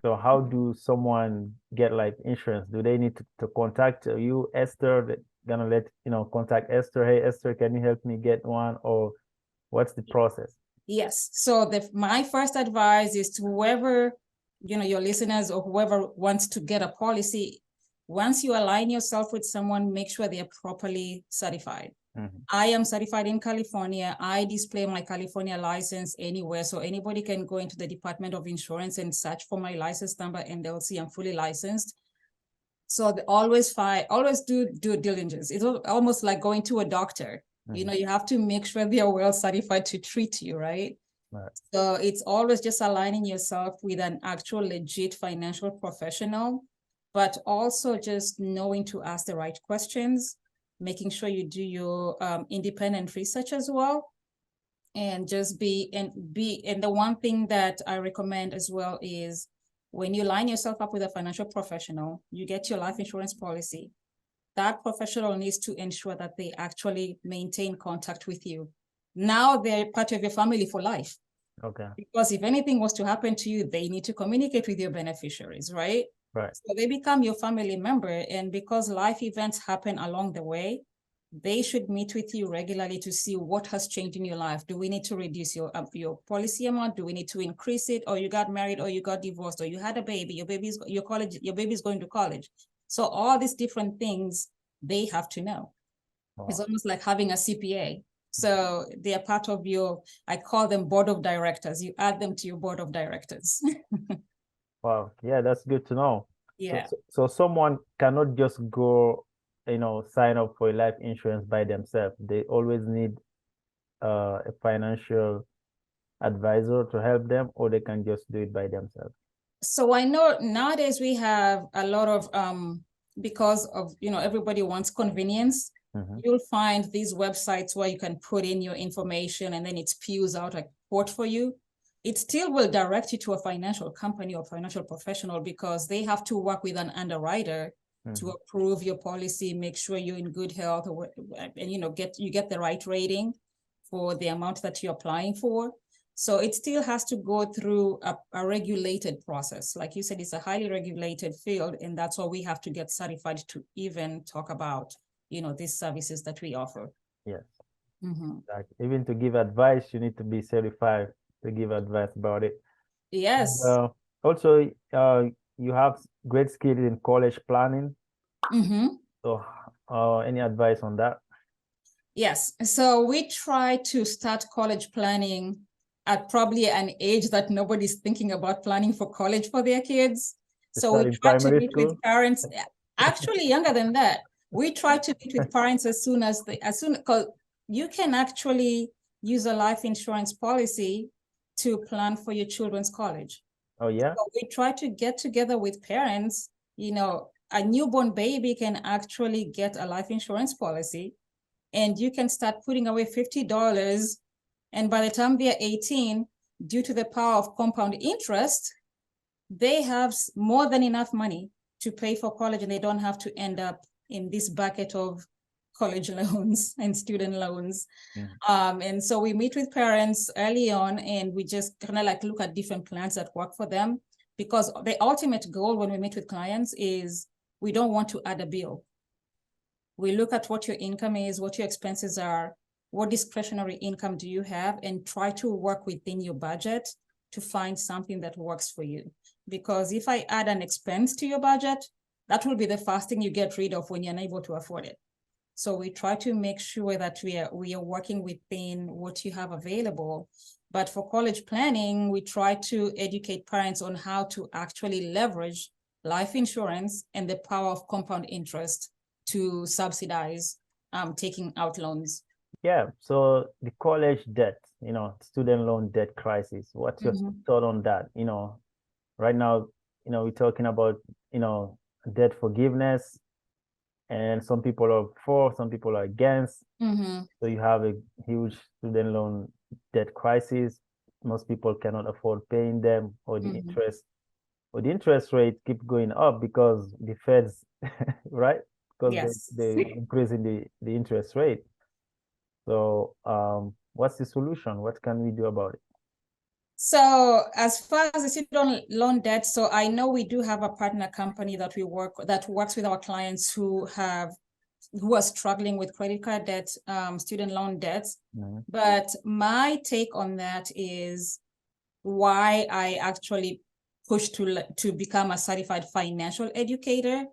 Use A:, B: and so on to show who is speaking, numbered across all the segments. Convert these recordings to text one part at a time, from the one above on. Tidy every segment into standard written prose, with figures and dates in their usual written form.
A: So how do someone get life insurance? Do they need to contact you, Esther? That gonna contact Esther. Hey, Esther, can you help me get one? Or what's the process?
B: Yes. So my first advice is to whoever, your listeners or whoever wants to get a policy, once you align yourself with someone, make sure they are properly certified. I am certified in California. I display my California license anywhere. So anybody can go into the Department of Insurance and search for my license number and they'll see I'm fully licensed. So they always do due diligence. It's almost like going to a doctor. You have to make sure they are well certified to treat you, right?
A: Right.
B: So it's always just aligning yourself with an actual legit financial professional, but also just knowing to ask the right questions, making sure you do your independent research as well. And just and the one thing that I recommend as well is when you line yourself up with a financial professional, you get your life insurance policy. That professional needs to ensure that they actually maintain contact with you. Now they're part of your family for life.
A: Okay.
B: Because if anything was to happen to you, they need to communicate with your beneficiaries, right?
A: Right.
B: So they become your family member. And because life events happen along the way, they should meet with you regularly to see what has changed in your life. Do we need to reduce your policy amount? Do we need to increase it? Or you got married, or you got divorced, or you had a baby, your baby's going to college. So all these different things they have to know. Wow. It's almost like having a CPA. So they are part of I call them board of directors. You add them to your board of directors.
A: Wow. Yeah, that's good to know.
B: Yeah.
A: So someone cannot just go, sign up for a life insurance by themselves. They always need a financial advisor to help them, or they can just do it by themselves.
B: So I know nowadays we have a lot of because of everybody wants convenience. You'll find these websites where you can put in your information and then it spews out a quote for you. It still will direct you to a financial company or financial professional because they have to work with an underwriter to approve your policy, make sure you're in good health, and you get the right rating for the amount that you're applying for. So it still has to go through a regulated process. Like you said, it's a highly regulated field, and that's why we have to get certified to even talk about, these services that we offer.
A: Yes. Like even to give advice, you need to be certified to give advice about it.
B: Yes.
A: And, also, you have great skills in college planning. So, any advice on that?
B: Yes. So we try to start college planning at probably an age that nobody's thinking about planning for college for their kids. So we try to meet with parents, actually younger than that. We try to meet with parents as soon because you can actually use a life insurance policy to plan for your children's college.
A: Oh, yeah.
B: So we try to get together with parents. A newborn baby can actually get a life insurance policy, and you can start putting away $50. And by the time they're 18, due to the power of compound interest, they have more than enough money to pay for college, and they don't have to end up in this bucket of college loans and student loans. And so we meet with parents early on, and we just kind of like look at different plans that work for them, because the ultimate goal when we meet with clients is we don't want to add a bill. We look at what your income is, what your expenses are, what discretionary income do you have, and try to work within your budget to find something that works for you. Because if I add an expense to your budget, that will be the first thing you get rid of when you're unable to afford it. So we try to make sure that we are working within what you have available. But for college planning, we try to educate parents on how to actually leverage life insurance and the power of compound interest to subsidize taking out loans.
A: Yeah, so the college debt, student loan debt crisis, what's your thought on that? Right now, we're talking about, debt forgiveness, and some people are for, some people are against. So you have a huge student loan debt crisis. Most people cannot afford paying them, or the interest rate keep going up because the Feds, right? Because they increasing the interest rate. So what's the solution? What can we do about it?
B: So as far as the student loan debt, so I know we do have a partner company that works with our clients who are struggling with credit card debt, student loan debts. But my take on that is why I actually push to become a certified financial educator,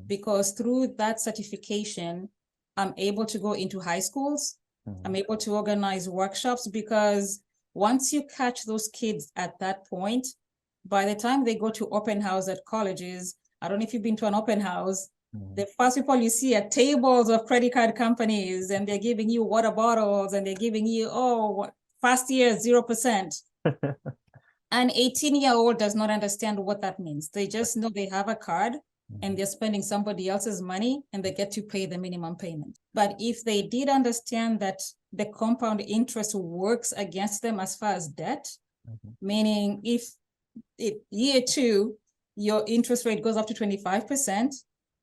B: because through that certification, I'm able to go into high schools. I'm able to organize workshops, because once you catch those kids at that point, by the time they go to open house at colleges, I don't know if you've been to an open house, the first people you see are tables of credit card companies, and they're giving you water bottles, and they're giving you, first year 0%. An 18-year-old does not understand what that means. They just know they have a card and they're spending somebody else's money and they get to pay the minimum payment. But if they did understand that the compound interest works against them as far as debt, meaning if year 2, your interest rate goes up to 25%,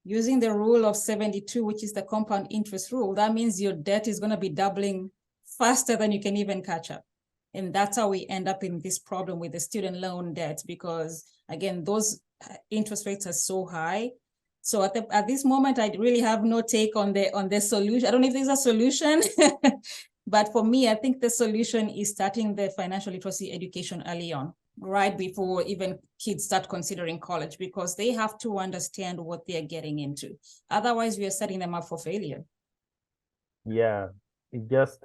B: using the rule of 72, which is the compound interest rule, that means your debt is going to be doubling faster than you can even catch up. And that's how we end up in this problem with the student loan debt, because again, those interest rates are so high. So at this moment, I really have no take on the solution. I don't know if there's a solution, but for me, I think the solution is starting the financial literacy education early on, right before even kids start considering college, because they have to understand what they're getting into. Otherwise, we are setting them up for failure.
A: Yeah, it's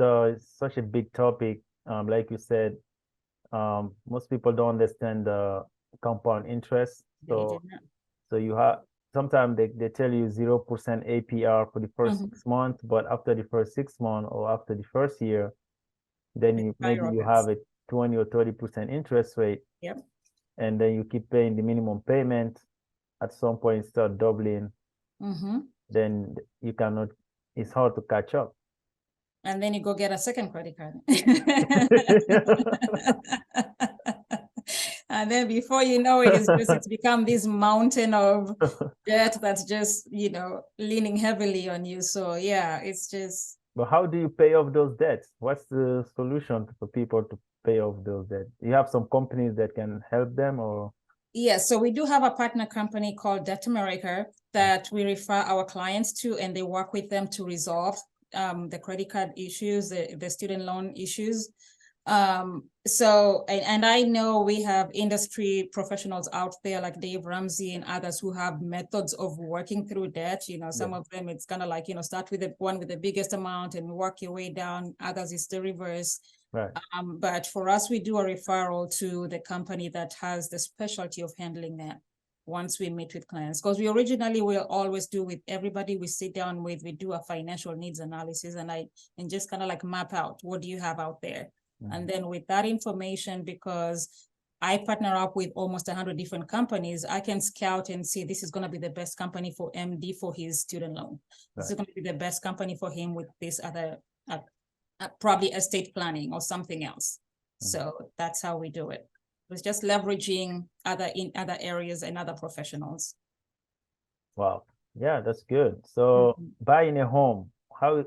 A: such a big topic. Like you said, most people don't understand the compound interest. So you have sometimes they tell you 0% APR for the first 6 months, but after the first 6 months or after the first year, then maybe you have a 20 or 30% interest rate.
B: Yep.
A: And then you keep paying the minimum payment. At some point, start doubling. Then you cannot. It's hard to catch up.
B: And then you go get a second credit card. And then before you know it, it's become this mountain of debt that's just, leaning heavily on you. So yeah, it's just.
A: But how do you pay off those debts? What's the solution for people to pay off those debts? You have some companies that can help them, or?
B: Yes, so we do have a partner company called Debt America that we refer our clients to, and they work with them to resolve the credit card issues, the student loan issues. And I know we have industry professionals out there like Dave Ramsey and others who have methods of working through debt. Some of them, it's kind of like, start with the one with the biggest amount and work your way down. Others is the reverse.
A: Right.
B: But for us, we do a referral to the company that has the specialty of handling that once we meet with clients, because we originally will always do with everybody we sit down with, we do a financial needs analysis and just kind of like map out what do you have out there. And then with that information, because I partner up with almost 100 different companies, I can scout and see this is going to be the best company for MD for his student loan. This is going to be the best company for him with this other, probably estate planning or something else. So that's how we do it. It's just leveraging other areas and other professionals.
A: Wow. Yeah, that's good. So buying a home, how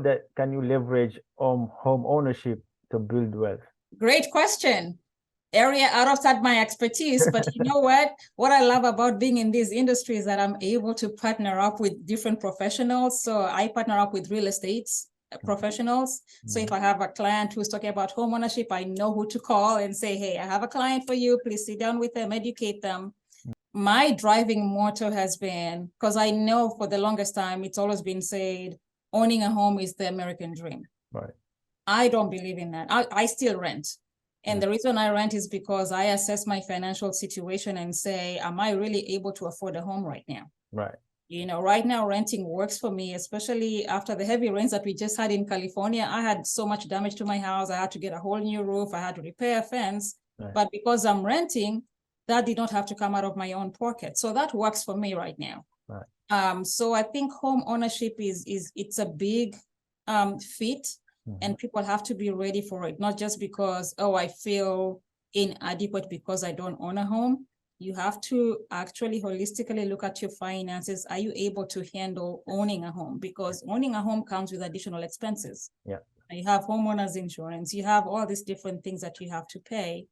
A: that can you leverage home ownership to build wealth?
B: Great question. Area outside my expertise, but you know what I love about being in this industry is that I'm able to partner up with different professionals. So I partner up with real estate professionals. So if I have a client who's talking about home ownership, I know who to call and say, hey, I have a client for you. Please sit down with them, educate them. My driving motto has been, because I know for the longest time, it's always been said, owning a home is the American dream.
A: Right.
B: I don't believe in that. I still rent. And the reason I rent is because I assess my financial situation and say, am I really able to afford a home right now?
A: Right.
B: Right now renting works for me, especially after the heavy rains that we just had in California. I had so much damage to my house. I had to get a whole new roof. I had to repair a fence. Right. But because I'm renting, that did not have to come out of my own pocket. So that works for me right now. Right. So I think home ownership it's a big feat. And people have to be ready for it, not just because, I feel inadequate because I don't own a home. You have to actually holistically look at your finances. Are you able to handle owning a home? Because owning a home comes with additional expenses.
A: Yeah.
B: You have homeowners insurance. You have all these different things that you have to pay.